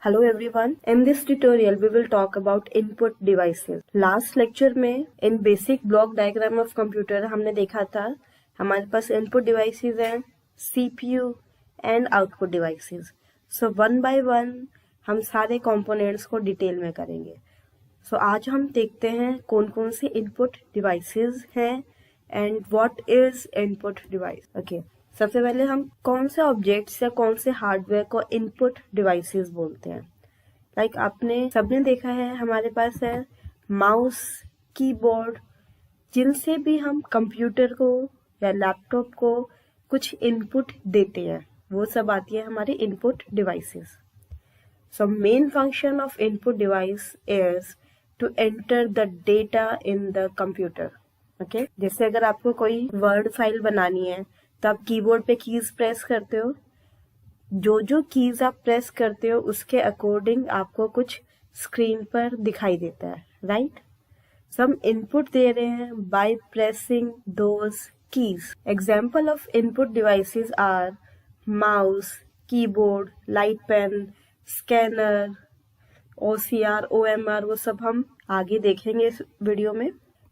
Hello everyone. In this tutorial we will talk about input devices. Last lecture में in basic block diagram of computer हमने देखा था हमारे पास input devices हैं CPU and output devices. So one by one हम सारे components को detail में करेंगे. So आज हम देखते हैं कौन कौन से input devices हैं and what is input device. Okay. सबसे पहले हम कौन से ऑब्जेक्ट्स या कौन से हार्डवेयर को इनपुट डिवाइसेस बोलते हैं. लाइक आपने सबने देखा है हमारे पास है माउस, कीबोर्ड, जिनसे भी हम कंप्यूटर को या लैपटॉप को कुछ इनपुट देते हैं, वो सब आती है हमारे input devices. So main function of input device is to enter the data in the computer. Okay, जैसे अगर आपको कोई वर्ड फाइल बनानी है तो आप कीबोर्ड पे कीज प्रेस करते हो. जो कीज आप प्रेस करते हो उसके अकॉर्डिंग आपको कुछ स्क्रीन पर दिखाई देता है, राइट. सो हम इनपुट दे रहे हैं by pressing those keys. Example of input devices are mouse, keyboard, light pen, scanner, OCR, OMR, वो सब हम आगे देखेंगे इस वीडियो में.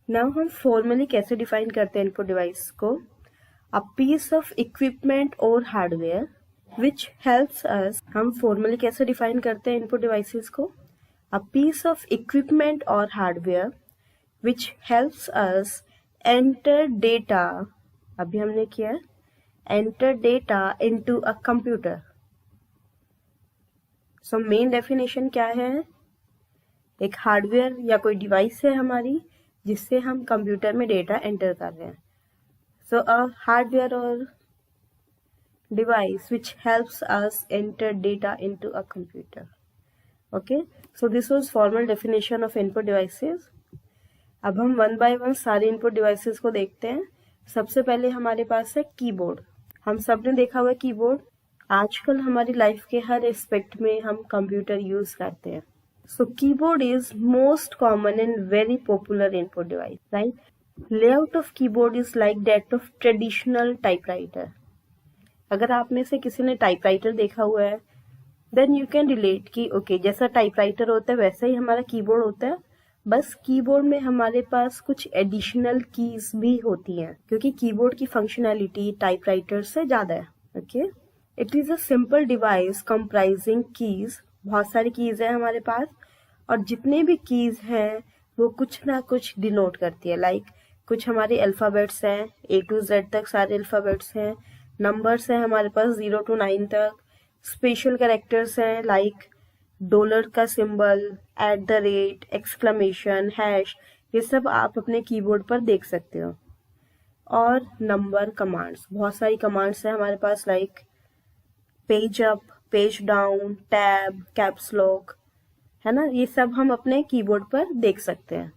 नाउ हम फॉर्मली कैसे डिफाइन करते हैं इनपुट डिवाइस को. A piece of equipment or hardware which helps us. हम फॉर्मली कैसे डिफाइन करते हैं इनपुट डिवाइसेस को. A piece of equipment or hardware which helps us enter data. अभी हमने किया enter data into a computer. So main definition क्या है. एक हार्डवेयर या कोई डिवाइस है हमारी जिससे हम कंप्यूटर में डेटा एंटर कर रहे हैं. So a hardware or device which helps us enter data into a computer. Okay, so this was formal definition of input devices. अब हम one by one सारे input devices को देखते हैं. सबसे पहले हमारे पास है कीबोर्ड. हम सब ने देखा हुआ कीबोर्ड. आजकल हमारी लाइफ के हर एस्पेक्ट में हम कंप्यूटर यूज करते हैं. So keyboard is most common and very popular input device, right? Layout of keyboard is like that of traditional typewriter. अगर आप में से किसी ने टाइपराइटर देखा हुआ है देन यू कैन रिलेट कि ओके जैसा टाइपराइटर होता है वैसा ही हमारा कीबोर्ड होता है. बस कीबोर्ड में हमारे पास कुछ एडिशनल कीज भी होती हैं क्योंकि कीबोर्ड की फंक्शनैलिटी टाइपराइटर से ज्यादा है. Okay, it is a simple device comprising keys. बहुत सारी कीज है हमारे पास और जितने भी कीज हैं वो कुछ ना कुछ डिनोट करती है. लाइक कुछ हमारे अल्फाबेट्स हैं, A to Z तक सारे अल्फाबेट्स हैं. नंबर्स हैं हमारे पास 0 to 9 तक. स्पेशल कैरेक्टर्स हैं लाइक डॉलर का सिंबल, @ एक्सक्लेमेशन, हैश, ये सब आप अपने कीबोर्ड पर देख सकते हो. और नंबर कमांड्स, बहुत सारी कमांड्स हैं हमारे पास like page up, page down, tab, caps lock, है ना. ये सब हम अपने कीबोर्ड पर देख सकते हैं.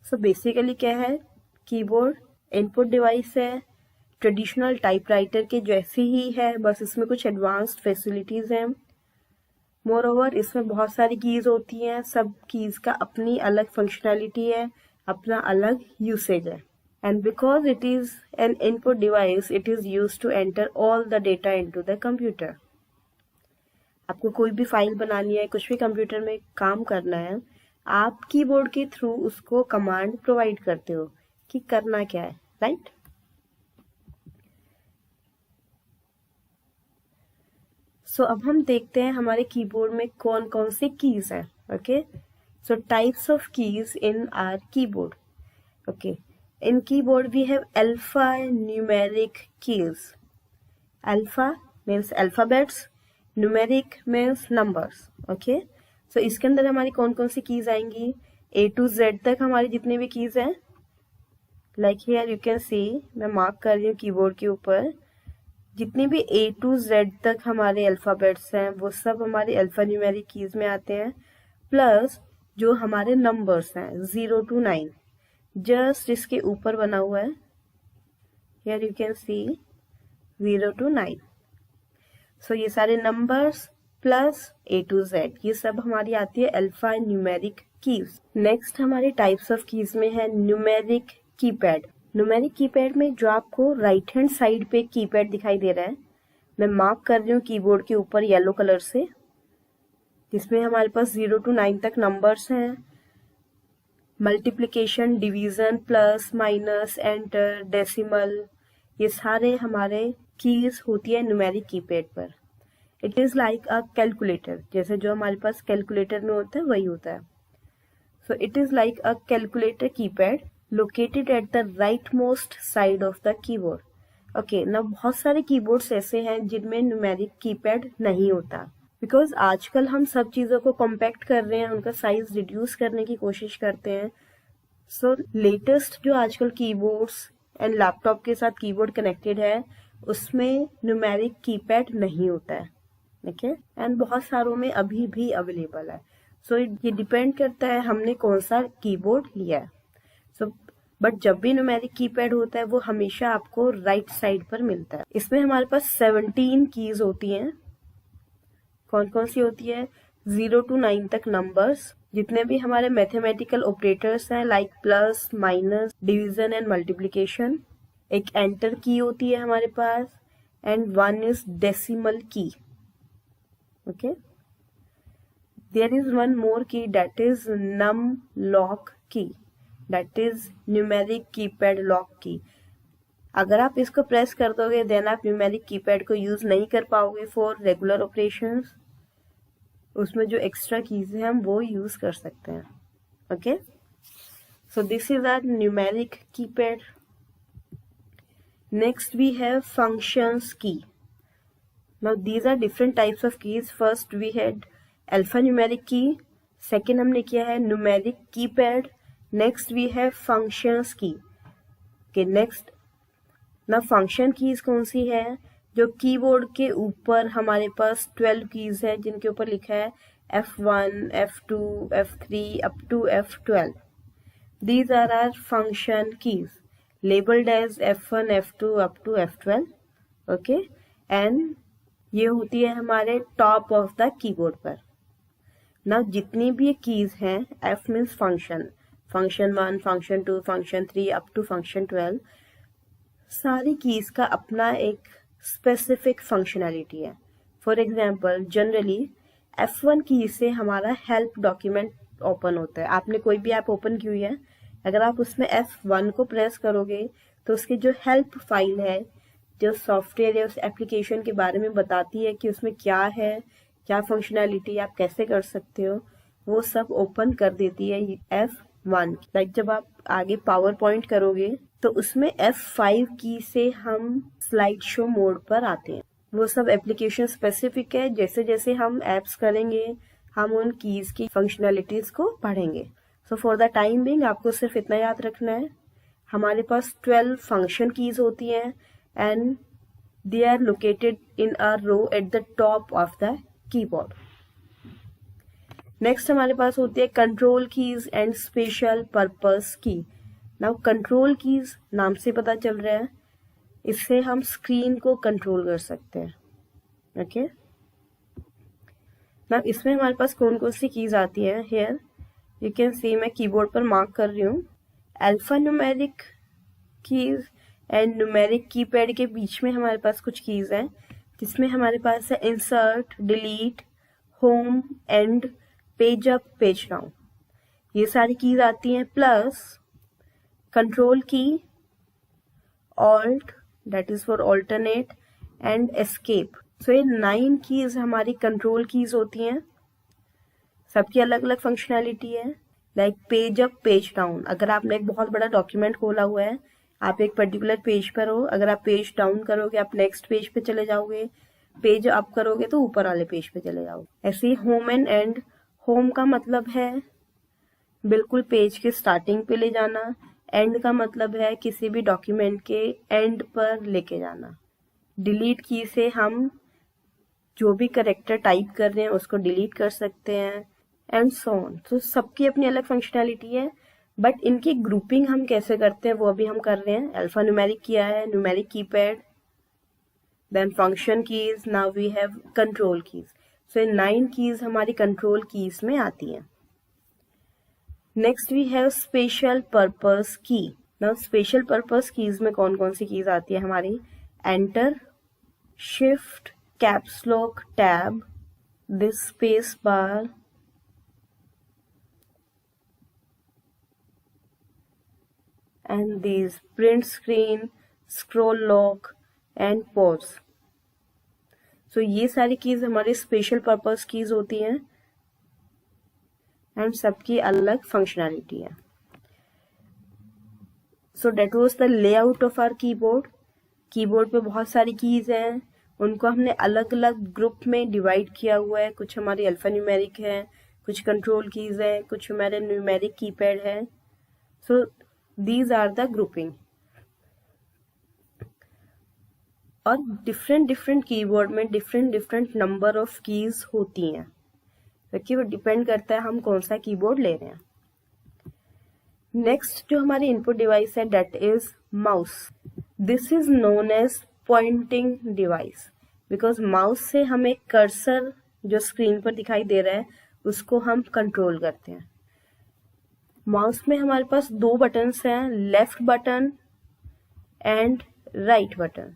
सो बेसिकली क्या है, कीबोर्ड इनपुट डिवाइस है, ट्रेडिशनल टाइपराइटर के जैसी ही है, बस इसमें कुछ एडवांस्ड फैसिलिटीज हैं. मोर ओवर इसमें बहुत सारी कीज होती हैं. सब कीज का अपनी अलग फंक्शनैलिटी है, अपना अलग यूसेज है. And because it is an input device it is used to enter all the data into the computer. आपको कोई भी फाइल बनानी है, कुछ भी कंप्यूटर में काम करना है, आप कीबोर्ड के थ्रू उसको कमांड प्रोवाइड करते हो कि करना क्या है, राइट. सो अब हम देखते हैं हमारे कीबोर्ड में कौन कौन से कीज हैं. Okay, so types of keys in our keyboard. Okay, in keyboard we have alpha numeric keys. Alpha means alphabets, numeric means numbers. Okay, so इसके अंदर हमारी कौन कौन सी कीज आएंगी. A to Z तक हमारी जितनी भी कीज हैं, लाइक हियर यू कैन सी, मैं मार्क कर रही हूँ कीबोर्ड के ऊपर, जितनी भी A to Z तक हमारे अल्फाबेट्स हैं वो सब हमारे अल्फा न्यूमेरिक कीज में आते हैं. प्लस जो हमारे नंबर्स हैं 0 to 9 जस्ट इसके ऊपर बना हुआ है, here you can C 0 to 9. सो ये सारे numbers plus A to Z ये सब हमारी आती है अल्फा न्यूमेरिक कीज. नेक्स्ट हमारी टाइप्स ऑफ कीज में है न्यूमेरिक कीपैड. न्यूमेरिक कीपैड में जो आपको राइट हैंड साइड पे कीपैड दिखाई दे रहा है, मैं मार्क कर रही हूँ कीबोर्ड के ऊपर येलो कलर से. जिसमें हमारे पास 0 to 9 तक नंबर्स हैं, multiplication, division, plus, minus, enter, decimal, ये सारे हमारे कीज होती है न्यूमेरिक कीपैड पर। It is like a calculator, जैसे जो हमारे पास कैलकुलेटर में होता है वही होता है। सो it is like a calculator keypad located at the right most side of the keyboard. Okay ना, बहुत सारे कीबोर्ड्स ऐसे हैं जिनमें न्यूमेरिक कीपैड नहीं होता, बिकॉज आजकल हम सब चीज़ों को कॉम्पैक्ट कर रहे हैं, उनका साइज रिड्यूस करने की कोशिश करते हैं। सो लेटेस्ट जो आजकल कीबोर्ड्स एंड लैपटॉप के साथ कीबोर्ड कनेक्टेड है उसमें न्यूमेरिक कीपैड नहीं होता है, ठीक है, एंड बहुत सारों में अभी भी अवेलेबल है। सो ये डिपेंड करता है हमने कौन सा कीबोर्ड लिया है। सो बट जब भी न्यूमेरिक कीपैड होता है वो हमेशा आपको राइट साइड पर मिलता है। इसमें हमारे पास 17 कीज होती हैं। कौन कौन सी होती है? 0 to 9 तक नंबर्स, जितने भी हमारे मैथमेटिकल ऑपरेटर्स हैं like plus, minus, division and multiplication. एक एंटर की होती है हमारे पास, and 1 is decimal key. Okay, there is one more key, that is num lock key, that is numeric keypad lock key. अगर आप इसको press कर दोगे देन आप न्यूमेरिक कीपैड को यूज नहीं कर पाओगे फॉर रेगुलर ऑपरेशंस। उसमें जो एक्स्ट्रा कीज है हम वो यूज कर सकते हैं। Okay, so this is our numeric keypad. Next we have functions key. Now these are different types of keys. First we had alpha numeric key, second हमने किया है numeric keypad, next we have functions key. Okay, next ना function keys कौन सी है? जो keyboard के ऊपर हमारे पास 12 कीज है जिनके ऊपर लिखा है F1, F2, F3 up to F12। These are are function keys labelled as F1, F2 up to F12। Okay, and ये होती है हमारे टॉप ऑफ द कीबोर्ड पर। ना जितनी भी कीज हैं, F means function, function 1, function 2, function 3 up to function 12, सारी कीज का अपना एक स्पेसिफिक फंक्शनैलिटी है। For example, generally F1 key से हमारा हेल्प डॉक्यूमेंट ओपन होता है। आपने कोई भी ऐप ओपन की हुई है, अगर आप उसमें F1 को प्रेस करोगे तो उसकी जो हेल्प फाइल है, जो सॉफ्टवेयर या उस एप्लीकेशन के बारे में बताती है कि उसमें क्या है, क्या फंक्शनैलिटी आप कैसे कर सकते हो, वो सब ओपन कर देती है F1। लाइक जब आप आगे पावर पॉइंट करोगे तो उसमें F5 की से हम स्लाइड शो मोड पर आते हैं। वो सब एप्लीकेशन स्पेसिफिक है, जैसे जैसे हम एप्स करेंगे हम उन कीज की फंक्शनैलिटीज को पढ़ेंगे। So for the time being आपको सिर्फ इतना याद रखना है, हमारे पास 12 फंक्शन कीज होती हैं and they are located in a row at the top of the keyboard. Next हमारे पास होती है control keys and special purpose key. Now control keys नाम से पता चल रहा है, इससे हम स्क्रीन को कंट्रोल कर सकते हैं। ओके, नाउ इसमें हमारे पास कौन कौन सी कीज आती है? हियर यू कैन सी, मैं कीबोर्ड पर मार्क कर रही हूँ। Alpha numeric keys and numeric keypad के बीच में हमारे पास कुछ कीज हैं, जिसमें हमारे पास है insert, delete, home, end, page up, page down, ये सारी कीज आती हैं। Plus control key, alt that is for alternate, and escape. So ये 9 कीज हमारी कंट्रोल कीज होती हैं, सबकी अलग अलग फंक्शनैलिटी है। Like page up, page down, अगर आपने एक बहुत बड़ा डॉक्यूमेंट खोला हुआ है, आप एक पर्टिकुलर पेज पर हो, अगर आप पेज डाउन करोगे आप नेक्स्ट पेज पे चले जाओगे, पेज अप करोगे तो ऊपर वाले पेज पे चले जाओगे। ऐसे ही होम एंड एंड, होम का मतलब है बिल्कुल पेज के स्टार्टिंग पे ले जाना, एंड का मतलब है किसी भी डॉक्यूमेंट के एंड पर लेके जाना। डिलीट की से हम जो भी करेक्टर टाइप कर रहे हैं उसको डिलीट कर सकते हैं, एंड सो ऑन। तो सबकी अपनी अलग फंक्शनैलिटी है, बट इनकी ग्रुपिंग हम कैसे करते हैं वो अभी हम कर रहे हैं। अल्फा न्यूमेरिक किया है, numeric keypad, then function keys, now we have control keys. So 9 keys हमारी कंट्रोल कीज में आती हैं। Next we have special purpose key. Now special purpose keys में कौन कौन सी कीज आती है हमारी? Enter, shift, caps lock, tab, this space bar and these print screen, scroll lock and pause. So ये सारी कीज हमारी स्पेशल पर्पस कीज होती हैं एंड सबकी अलग फंक्शनैलिटी है. So that was the layout of our keyboard. Keyboard पे बहुत सारी कीज हैं, उनको हमने अलग अलग ग्रुप में डिवाइड किया हुआ है. कुछ हमारी अल्फान्यूमेरिक है, कुछ कंट्रोल कीज है, कुछ हमारे न्यूमेरिक कीपैड है. So these are the grouping. और डिफरेंट डिफरेंट कीबोर्ड में different different number of keys होती हैं, क्योंकि वो डिपेंड करता है हम कौन सा कीबोर्ड ले रहे हैं. नेक्स्ट जो हमारी इनपुट डिवाइस है that is mouse. This is known as pointing device because mouse से हमें कर्सर जो स्क्रीन पर दिखाई दे रहा है उसको हम कंट्रोल करते हैं. माउस में हमारे पास दो बटन्स हैं, left button and right button.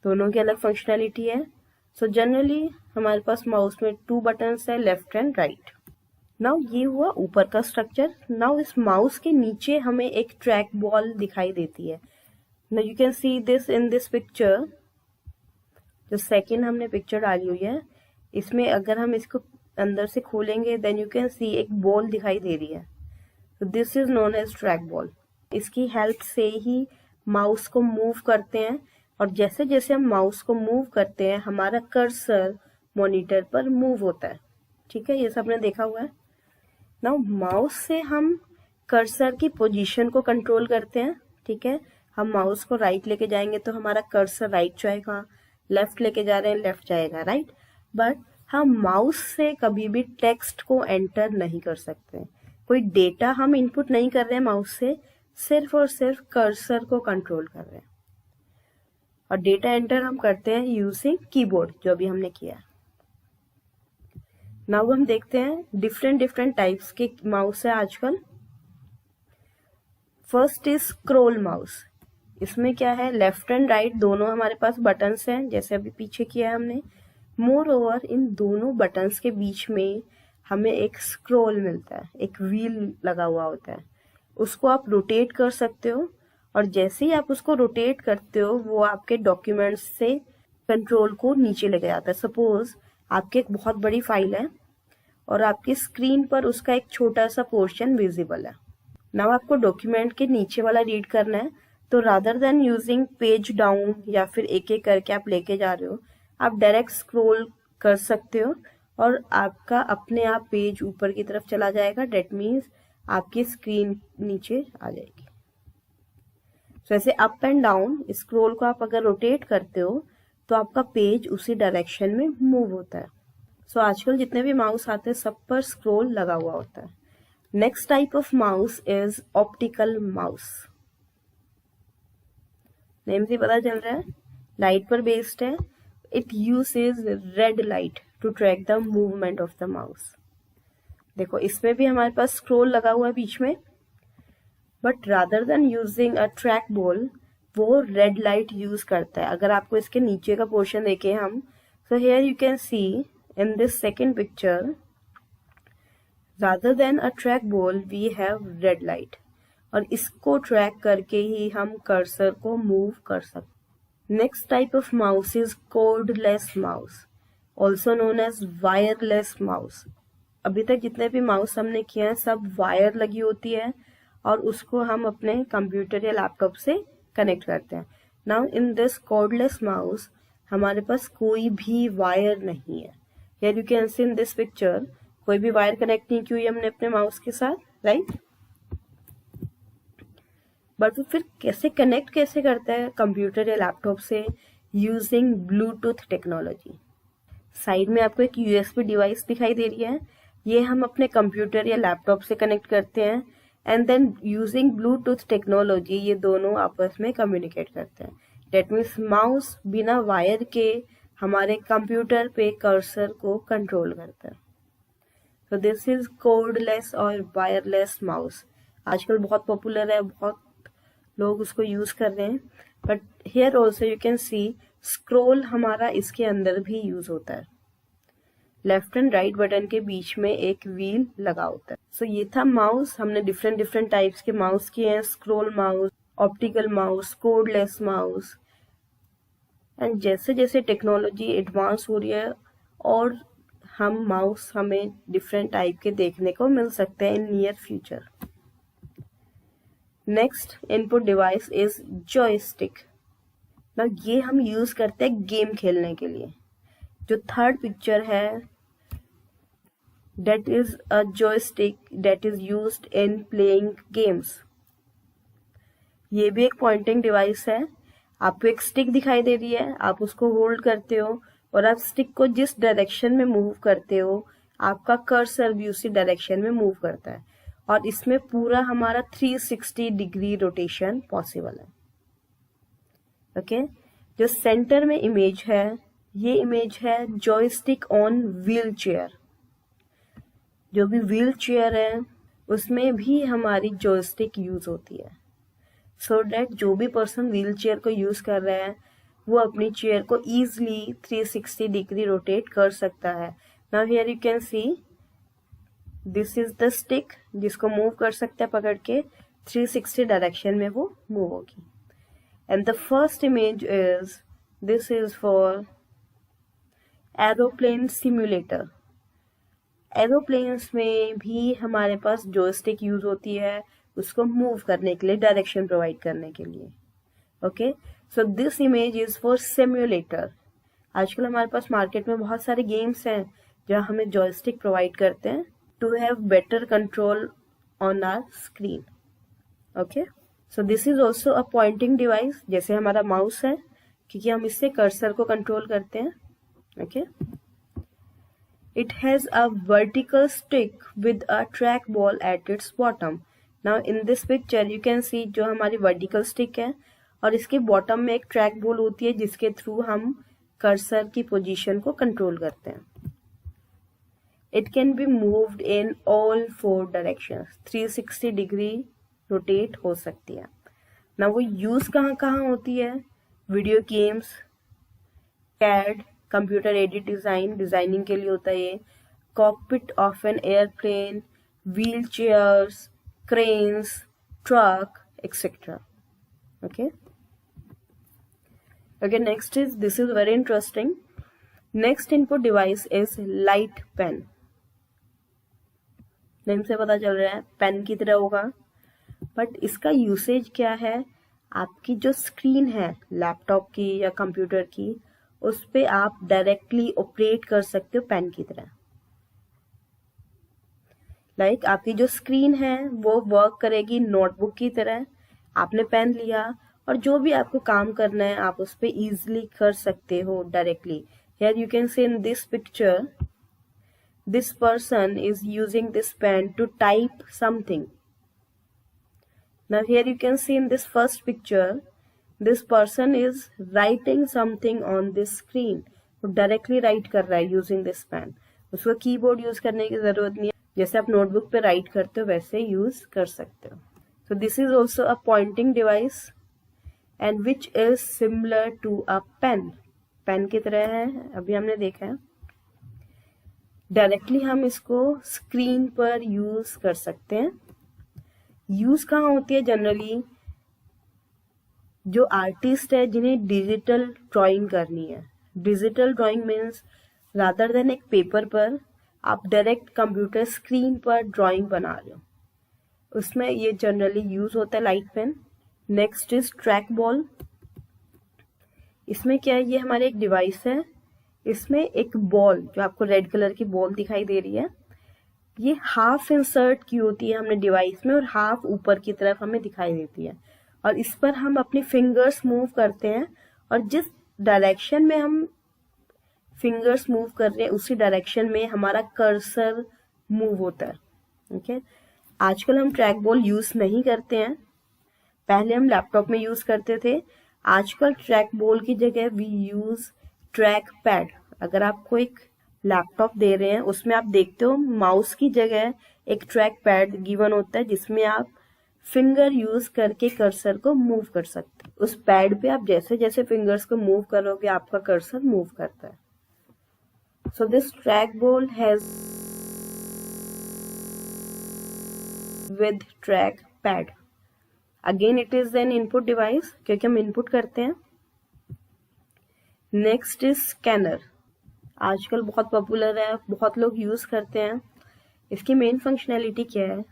दोनों की अलग फंक्शनैलिटी है. सो जनरली हमारे पास माउस में 2 बटन्स है, लेफ्ट एंड राइट. नाउ ये हुआ ऊपर का स्ट्रक्चर. नाउ इस माउस के नीचे हमें एक ट्रैक बॉल दिखाई देती है. Now you can see this in this picture. जो सेकेंड हमने पिक्चर डाली हुई है इसमें अगर हम इसको अंदर से खोलेंगे देन यू कैन सी एक बॉल दिखाई दे रही है. तो this is known as track ball. इसकी हेल्प से ही माउस को मूव करते हैं और जैसे जैसे हम माउस को मूव करते हैं हमारा कर्सर मॉनिटर पर मूव होता है. ठीक है, ये सब आपने देखा हुआ है. नाउ माउस से हम कर्सर की पोजीशन को कंट्रोल करते हैं. ठीक है, हम माउस को राइट लेके जाएंगे तो हमारा कर्सर राइट जाएगा, लेफ्ट लेके जा रहे हैं लेफ्ट जाएगा, राइट. बट हम माउस से कभी भी टेक्स्ट को एंटर नहीं कर सकते. कोई डेटा हम इनपुट नहीं कर रहे हैं माउस से, सिर्फ और सिर्फ कर्सर को कंट्रोल कर रहे हैं. और डेटा एंटर हम करते हैं यूजिंग कीबोर्ड, जो अभी हमने किया. नाउ हम देखते हैं डिफरेंट डिफरेंट टाइप्स के माउस है आजकल. First is scroll mouse. इसमें क्या है, लेफ्ट एंड राइट दोनों हमारे पास बटन्स हैं जैसे अभी पीछे किया है हमने. मोर ओवर इन दोनों बटन्स के बीच में हमें एक स्क्रोल मिलता है, एक व्हील लगा हुआ होता है. उसको आप रोटेट कर सकते हो और जैसे ही आप उसको रोटेट करते हो वो आपके डॉक्यूमेंट्स से कंट्रोल को नीचे लेके जाता है. सपोज आपकी एक बहुत बड़ी फाइल है और आपकी स्क्रीन पर उसका एक छोटा सा पोर्शन विजिबल है. नाउ आपको डॉक्यूमेंट के नीचे वाला रीड करना है, तो rather than using page down या फिर एक एक करके आप लेके जा रहे हो, आप डायरेक्ट स्क्रॉल कर सकते हो और आपका अपने आप पेज ऊपर की तरफ चला जाएगा. डेट मीन्स आपकी स्क्रीन नीचे आ जाएगी. तो ऐसे अप एंड डाउन स्क्रॉल को आप अगर रोटेट करते हो तो आपका पेज उसी डायरेक्शन में मूव होता है. सो आजकल जितने भी माउस आते हैं सब पर स्क्रॉल लगा हुआ होता है. Next type of mouse is optical mouse. Name से पता चल रहा है लाइट पर बेस्ड है. It uses red light to track the movement of the mouse. देखो इसमें भी हमारे पास स्क्रॉल लगा हुआ है बीच में, but rather than using a track ball वो रेड लाइट यूज करता है. अगर आपको इसके नीचे का पोर्शन देखें हम, so here you can see in this second picture rather than a track ball we have red light. और इसको ट्रैक करके ही हम कर्सर को मूव कर सकते. Next type of mouse is cordless mouse, also known as wireless mouse. अभी तक जितने भी माउस हमने किए हैं सब वायर लगी होती है और उसको हम अपने कंप्यूटर या लैपटॉप से कनेक्ट करते हैं. Now in this cordless mouse हमारे पास कोई भी वायर नहीं है. Here you can see in this picture कोई भी वायर कनेक्ट नहीं की हुई हमने अपने माउस के साथ, राइट. बट वो फिर कनेक्ट कैसे करता है कंप्यूटर या लैपटॉप से, यूजिंग ब्लूटूथ टेक्नोलॉजी. साइड में आपको एक यूएसबी डिवाइस दिखाई दे रही है, ये हम अपने कंप्यूटर या लैपटॉप से कनेक्ट करते हैं and then using Bluetooth technology ये दोनों आपस में कम्युनिकेट करते हैं. डेट मीन्स माउस बिना वायर के हमारे कंप्यूटर पे कर्सर को कंट्रोल करता है. तो दिस इज कॉर्डलेस और वायरलेस माउस. आजकल बहुत पॉपुलर है, बहुत लोग उसको यूज कर रहे हैं. But here also you can C scroll हमारा इसके अंदर भी यूज होता है. लेफ्ट एंड राइट बटन के बीच में एक व्हील लगा होता है। सो ये था माउस। हमने डिफरेंट टाइप्स के माउस किए हैं, scroll mouse, optical mouse, cordless mouse. And जैसे जैसे टेक्नोलॉजी एडवांस हो रही है और हमें डिफरेंट टाइप के देखने को मिल सकते हैं in near future. Next input device is joystick. ना ये हम यूज करते हैं गेम खेलने के लिए। जो थर्ड पिक्चर है, that is a joystick that is used in playing games। ये भी एक पॉइंटिंग डिवाइस है। आपको एक स्टिक दिखाई दे रही है, आप उसको होल्ड करते हो और आप स्टिक को जिस डायरेक्शन में मूव करते हो आपका कर्सर भी उसी डायरेक्शन में मूव करता है। और इसमें पूरा हमारा 360 डिग्री रोटेशन पॉसिबल है। ओके, जो सेंटर में इमेज है, ये इमेज है जॉयस्टिक ऑन व्हील चेयर। जो भी व्हील चेयर है उसमें भी हमारी जॉयस्टिक यूज होती है, सो डैट जो भी पर्सन व्हील चेयर को यूज कर रहा है वो अपनी चेयर को इजीली 360 डिग्री रोटेट कर सकता है। Now here you can see this is the stick, जिसको मूव कर सकते हैं पकड़ के, 360 डायरेक्शन में वो मूव होगी। And the first image is, this is for aeroplane simulator. Aeroplanes में भी हमारे पास जॉयस्टिक यूज होती है उसको मूव करने के लिए, डायरेक्शन प्रोवाइड करने के लिए। Okay, so this image is for simulator. आजकल हमारे पास मार्केट में बहुत सारे गेम्स हैं जहाँ हमें जॉयस्टिक प्रोवाइड करते हैं to have better control on our screen. Okay, so this is also a pointing device, जैसे हमारा माउस है, क्योंकि हम इससे कर्सर को कंट्रोल करते हैं। Okay, it has a vertical stick with a trackball at its bottom। Now in this picture you can see जो हमारी vertical stick है और इसके bottom में एक track ball होती है जिसके थ्रू हम कर्सर की पोजीशन को कंट्रोल करते हैं। It can be moved in all 4 directions, 360 degree rotate हो सकती है। ना वो यूज कहाँ कहाँ होती है? Video games, CAD, computer aided designing के लिए होता है ये, cockpit of an airplane, wheelchairs, cranes, truck etcetera. Okay okay, next is, this is very interesting. Next input device is light pen. Name से पता चल रहा है पेन की तरह होगा, बट इसका यूसेज क्या है? आपकी जो स्क्रीन है लैपटॉप की या कंप्यूटर की, उस पे आप डायरेक्टली ऑपरेट कर सकते हो पेन की तरह। लाइक आपकी जो स्क्रीन है वो वर्क करेगी नोटबुक की तरह। आपने पेन लिया और जो भी आपको काम करना है आप उस पे इजीली कर सकते हो directly. Here you can see in this picture, this person is using this pen to type something. Now here you can see in this first picture, this person is writing something on this screen. वो directly write कर रहा है using this pen. उसको keyboard use करने की जरूरत नहीं है, जैसे आप नोटबुक पे राइट करते हो वैसे यूज कर सकते हो। So this is also a pointing device and which is similar to a pen. Pen की तरह है, अभी हमने देखा है। डायरेक्टली हम इसको स्क्रीन पर यूज कर सकते हैं। यूज कहाँ होती है? जनरली जो आर्टिस्ट है जिन्हें डिजिटल ड्राइंग करनी है, digital drawing means rather than एक पेपर पर आप डायरेक्ट कंप्यूटर स्क्रीन पर ड्राइंग बना रहे हो, उसमें ये जनरली यूज होता है light pen. Next is track ball. इसमें क्या है? ये हमारे एक डिवाइस है, इसमें एक बॉल, जो आपको रेड कलर की बॉल दिखाई दे रही है, ये हाफ इंसर्ट की होती है हमने डिवाइस में और हाफ ऊपर की तरफ हमें दिखाई देती है। और इस पर हम अपनी फिंगर्स मूव करते हैं और जिस डायरेक्शन में हम फिंगर्स मूव कर रहे हैं उसी डायरेक्शन में हमारा कर्सर मूव होता है। ओके, आजकल हम ट्रैक बॉल यूज नहीं करते हैं, पहले हम लैपटॉप में यूज करते थे। आजकल ट्रैक बॉल की जगह वी यूज ट्रैक पैड। अगर आपको एक लैपटॉप दे रहे हैं उसमें आप देखते हो माउस की जगह एक ट्रैक पैड गिवन होता है जिसमें आप फिंगर यूज करके कर्सर को मूव कर सकते हैं। उस पैड पे आप जैसे जैसे फिंगर्स को मूव करोगे आपका कर्सर मूव करता है। So this trackball has with track pad. Again it is an input device क्योंकि हम input करते हैं. Next is scanner. आजकल बहुत पॉपुलर है, बहुत लोग यूज करते हैं. इसकी मेन फंक्शनैलिटी क्या है?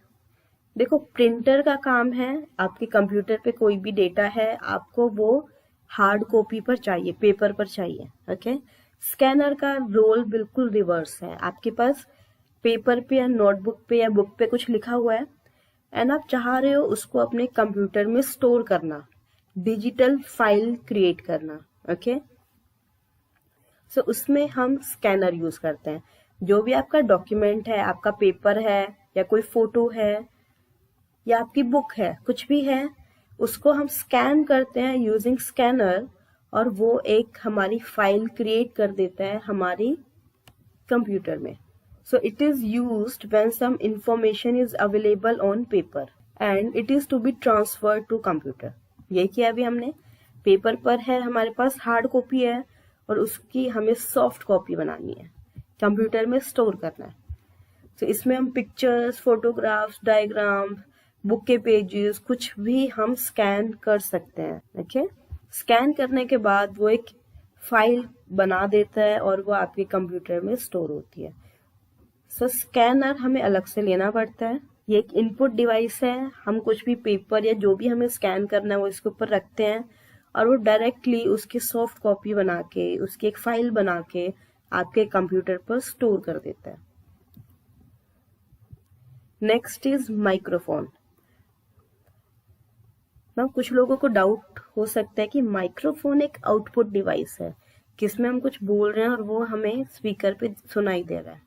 देखो, प्रिंटर का काम है, आपके कंप्यूटर पे कोई भी डेटा है आपको वो हार्ड कॉपी पर चाहिए, पेपर पर चाहिए. ओके. स्कैनर का रोल बिल्कुल रिवर्स है. आपके पास पेपर पे या नोटबुक पे या बुक पे कुछ लिखा हुआ है एंड आप चाह रहे हो उसको अपने कंप्यूटर में स्टोर करना, डिजिटल फाइल क्रिएट करना. ओके. सो उसमें हम स्कैनर यूज करते हैं. जो भी आपका डॉक्यूमेंट है, आपका पेपर है या कोई फोटो है या आपकी बुक है, कुछ भी है, उसको हम स्कैन करते हैं यूजिंग स्कैनर और वो एक हमारी फाइल क्रिएट कर देता है हमारी कंप्यूटर में. So it is used when some information is available on paper and it is to be transferred to computer. ये किया अभी हमने. पेपर पर है, हमारे पास हार्ड कॉपी है और उसकी हमें सॉफ्ट कॉपी बनानी है, कंप्यूटर में स्टोर करना है. तो इसमें हम पिक्चर्स, फोटोग्राफ्स, डायग्राम, बुक के पेजेस, कुछ भी हम स्कैन कर सकते हैं. ओके. स्कैन करने के बाद वो एक फाइल बना देता है और वो आपके कंप्यूटर में स्टोर होती है. सो स्कैनर हमें अलग से लेना पड़ता है. ये एक इनपुट डिवाइस है. हम कुछ भी पेपर या जो भी हमें स्कैन करना है वो इसके ऊपर रखते हैं और वो डायरेक्टली उसकी सॉफ्ट कॉपी बना के, उसकी एक फाइल बना के आपके कंप्यूटर पर स्टोर कर देता है. Next is microphone. ना कुछ लोगों को डाउट हो सकता है कि माइक्रोफोन एक आउटपुट डिवाइस है, किसमें हम कुछ बोल रहे हैं और वो हमें स्पीकर पे सुनाई दे रहा है,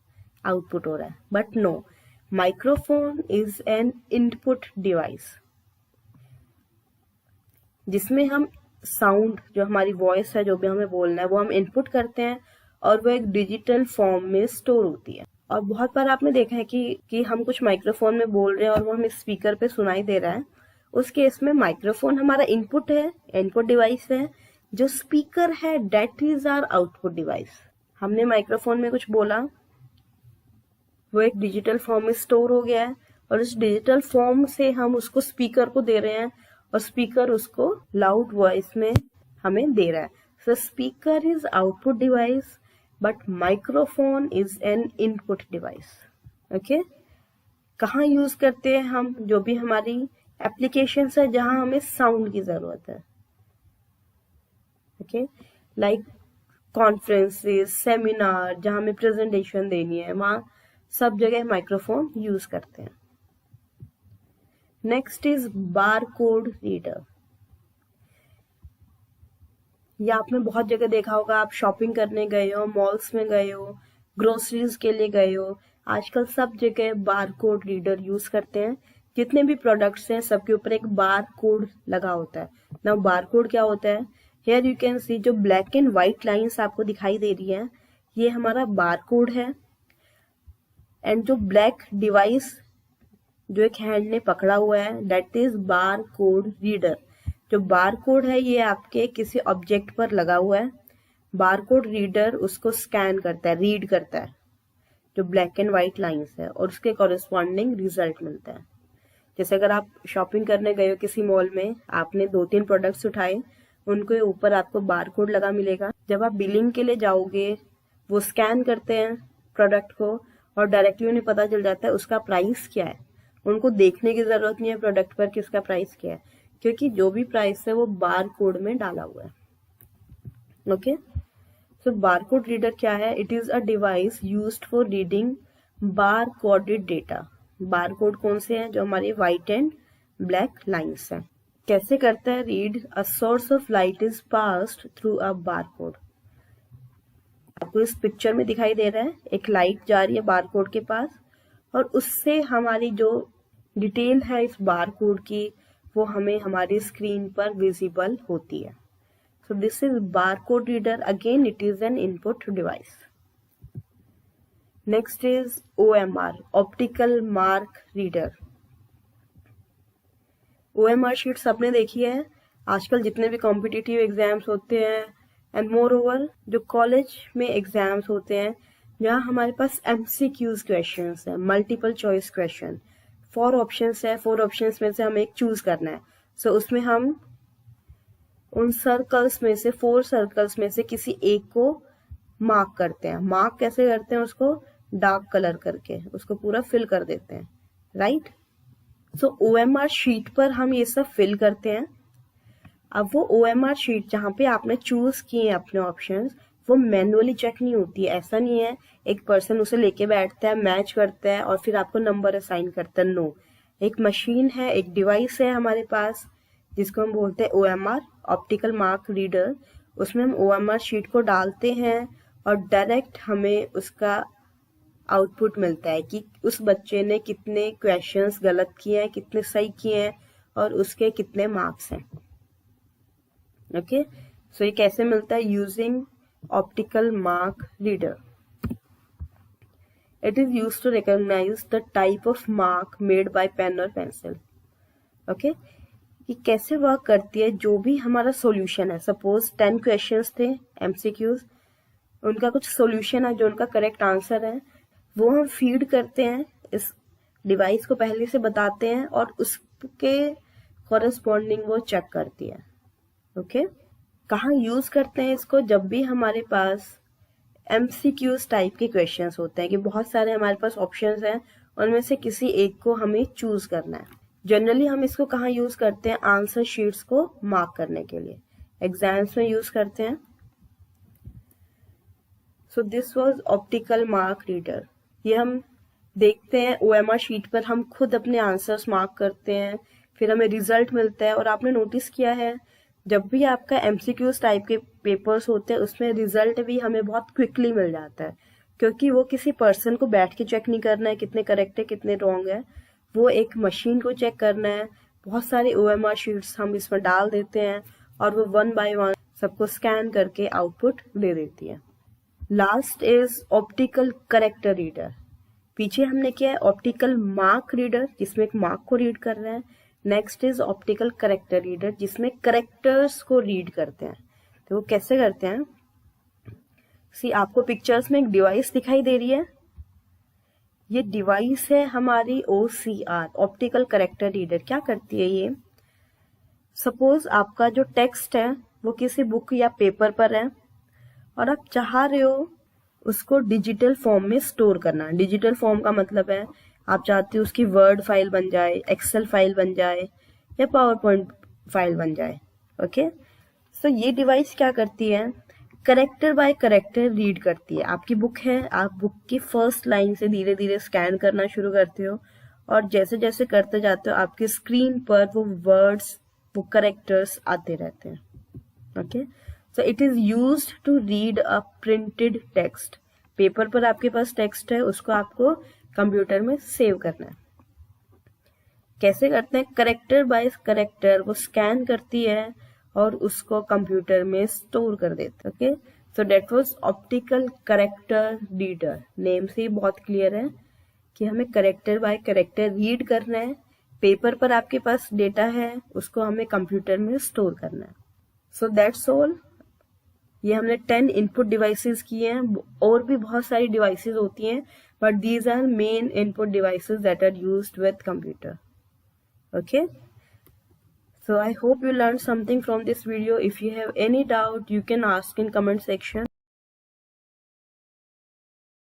आउटपुट हो रहा है. But no, microphone is an input device जिसमें हम साउंड, जो हमारी वॉइस है, जो भी हमें बोलना है, वो हम इनपुट करते हैं और वो एक डिजिटल फॉर्म में स्टोर होती है. और बहुत बार आपने देखा है कि हम कुछ माइक्रोफोन में बोल रहे हैं और वो हमें स्पीकर पे सुनाई दे रहा है. उस केस में माइक्रोफोन हमारा इनपुट है, इनपुट डिवाइस है. जो स्पीकर है that is our output device. हमने माइक्रोफोन में कुछ बोला, वो एक डिजिटल फॉर्म में स्टोर हो गया है और उस डिजिटल फॉर्म से हम उसको स्पीकर को दे रहे हैं और स्पीकर उसको लाउड वॉइस में हमें दे रहा है. सो speaker is output device but microphone is an input device. Okay. कहाँ यूज करते हैं हम? जो भी हमारी एप्लीकेशंस है जहां हमें साउंड की जरूरत है. ओके. लाइक कॉन्फ्रेंसेस, सेमिनार, जहां हमें प्रेजेंटेशन देनी है, वहां सब जगह माइक्रोफोन यूज करते हैं. Next is bar code reader. या आपने बहुत जगह देखा होगा, आप शॉपिंग करने गए हो, मॉल्स में गए हो, ग्रोसरीज के लिए गए हो, आजकल सब जगह बार कोड रीडर यूज करते हैं. जितने भी प्रोडक्ट्स हैं सबके ऊपर एक बार कोड लगा होता है. ना बार कोड क्या होता है? हियर यू कैन सी, जो ब्लैक एंड व्हाइट लाइंस आपको दिखाई दे रही है, ये हमारा बार कोड है. एंड जो ब्लैक डिवाइस जो एक हैंड ने पकड़ा हुआ है, that is bar code reader. जो बार कोड है ये आपके किसी ऑब्जेक्ट पर लगा हुआ है. बार कोड रीडर उसको स्कैन करता है, रीड करता है जो ब्लैक एंड व्हाइट लाइंस है और उसके कॉरेस्पॉन्डिंग रिजल्ट मिलता है. जैसे अगर आप शॉपिंग करने गए हो किसी मॉल में, आपने 2-3 प्रोडक्ट्स उठाए, उनके ऊपर आपको बार कोड लगा मिलेगा. जब आप बिलिंग के लिए जाओगे, वो स्कैन करते हैं प्रोडक्ट को और डायरेक्टली उन्हें पता चल जाता है उसका प्राइस क्या है. उनको देखने की जरूरत नहीं है प्रोडक्ट पर कि इसका प्राइस क्या है, क्योंकि जो भी प्राइस है वो बार कोड में डाला हुआ है. ओके. सो बार कोड रीडर क्या है? It is a device used for reading bar coded data. Bar code कौन से हैं? जो हमारे व्हाइट एंड ब्लैक लाइंस हैं. कैसे करता है read? A source of light is passed through a bar code. आपको इस पिक्चर में दिखाई दे रहा है, एक लाइट जा रही है बार कोड के पास और उससे हमारी जो डिटेल है इस बार कोड की, वो हमें हमारी स्क्रीन पर विजिबल होती है. सो this is bar code reader. Again it is an input device. Next is OMR, optical mark reader. OMR sheet सबने देखी है. आजकल जितने भी कॉम्पिटिटिव एग्जाम्स होते हैं एंड मोर ओवर जो कॉलेज में एग्जाम्स होते हैं, यहाँ हमारे पास MCQs क्वेश्चंस है, मल्टीपल चॉइस क्वेश्चन, 4 ऑप्शंस है, 4 ऑप्शंस में से हमें एक चूज करना है। सो उसमें हम उन सर्कल्स में से 4 सर्कल्स में से किसी एक को मार्क करते हैं। मार्क कैसे करते हैं? उसको डार्क कलर करके उसको पूरा फिल कर देते हैं, राइट। सो OMR शीट पर हम ये सब फिल करते हैं। अब वो OMR शीट जहाँ पे आपने चूज किए हैं अपने ऑप्शंस, वो मैनुअली चेक नहीं होती है। ऐसा नहीं है एक पर्सन उसे लेके बैठता है, मैच करता है और फिर आपको नंबर असाइन करता है। नो, एक मशीन है, एक डिवाइस है हमारे पास जिसको हम बोलते हैं OMR, ऑप्टिकल मार्क रीडर। उसमें हम OMR शीट को डालते हैं और डायरेक्ट हमें उसका आउटपुट मिलता है कि उस बच्चे ने कितने क्वेश्चंस गलत किए हैं, कितने सही किए हैं और उसके कितने मार्क्स हैं। ओके, सो ये कैसे मिलता है? Using optical mark reader. It is used to recognise the type of mark made by pen और पेंसिल। ओके, ये कैसे वर्क करती है? जो भी हमारा सॉल्यूशन है, सपोज 10 क्वेश्चंस थे MCQs, उनका कुछ सॉल्यूशन है जो उनका करेक्ट आंसर है, वो हम फीड करते हैं इस डिवाइस को, पहले से बताते हैं और उसके कॉरेस्पॉन्डिंग वो चेक करती है। ओके, कहाँ यूज करते हैं इसको? जब भी हमारे पास MCQs टाइप के क्वेश्चंस होते हैं कि बहुत सारे हमारे पास ऑप्शंस हैं, उनमें से किसी एक को हमें चूज करना है। जनरली हम इसको कहाँ यूज करते हैं? आंसर शीट्स को मार्क करने के लिए, एग्जाम्स में यूज करते हैं। So this was optical mark reader. ये हम देखते हैं OMR शीट पर, हम खुद अपने आंसर्स मार्क करते हैं, फिर हमें रिजल्ट मिलता है। और आपने नोटिस किया है जब भी आपका MCQs टाइप के पेपर्स होते हैं उसमें रिजल्ट भी हमें बहुत क्विकली मिल जाता है, क्योंकि वो किसी पर्सन को बैठ के चेक नहीं करना है कितने करेक्ट है कितने रॉन्ग है, वो एक मशीन को चेक करना है। बहुत सारे OMR शीट्स हम इसमें डाल देते हैं और वो 1 by 1 सबको स्कैन करके आउटपुट दे देती है। Last is optical character reader. पीछे हमने किया है ऑप्टिकल मार्क रीडर जिसमें एक मार्क को रीड कर रहे हैं। Next is optical character reader जिसमें करेक्टर्स को रीड करते हैं। तो वो कैसे करते हैं? सी, आपको पिक्चर्स में एक डिवाइस दिखाई दे रही है, ये डिवाइस है हमारी OCR, ऑप्टिकल करेक्टर रीडर। क्या करती है ये? सपोज आपका जो टेक्स्ट है वो किसी बुक या पेपर पर है और आप चाह रहे हो उसको डिजिटल फॉर्म में स्टोर करना। डिजिटल फॉर्म का मतलब है आप चाहते हो उसकी वर्ड फाइल बन जाए, एक्सेल फाइल बन जाए या पावर पॉइंट फाइल बन जाए। ओके, सो ये डिवाइस क्या करती है? करेक्टर बाय करेक्टर रीड करती है। आपकी बुक है, आप बुक की फर्स्ट लाइन से धीरे धीरे स्कैन करना शुरू करते हो और जैसे जैसे करते जाते हो आपकी स्क्रीन पर वो वर्ड्स, वो करेक्टर्स आते रहते हैं। Okay, so it is used to read a printed text. Paper पर आपके पास टेक्स्ट है, उसको आपको कंप्यूटर में सेव करना है। कैसे करते हैं? करेक्टर बाय करेक्टर वो स्कैन करती है और उसको कंप्यूटर में स्टोर कर देते हैं। Okay, so that was optical character reader. Name से ही बहुत क्लियर है कि हमें करेक्टर बाय करेक्टर रीड करना है। पेपर पर आपके पास डेटा है, उसको हमें कंप्यूटर में स्टोर करना है। So that's all. ये हमने 10 इनपुट डिवाइसेस किए हैं, और भी बहुत सारी डिवाइसेस होती हैं, but these are main input devices that are used with computer. Okay, so I hope you learned something from this video. If you have any doubt, you can ask in comment section.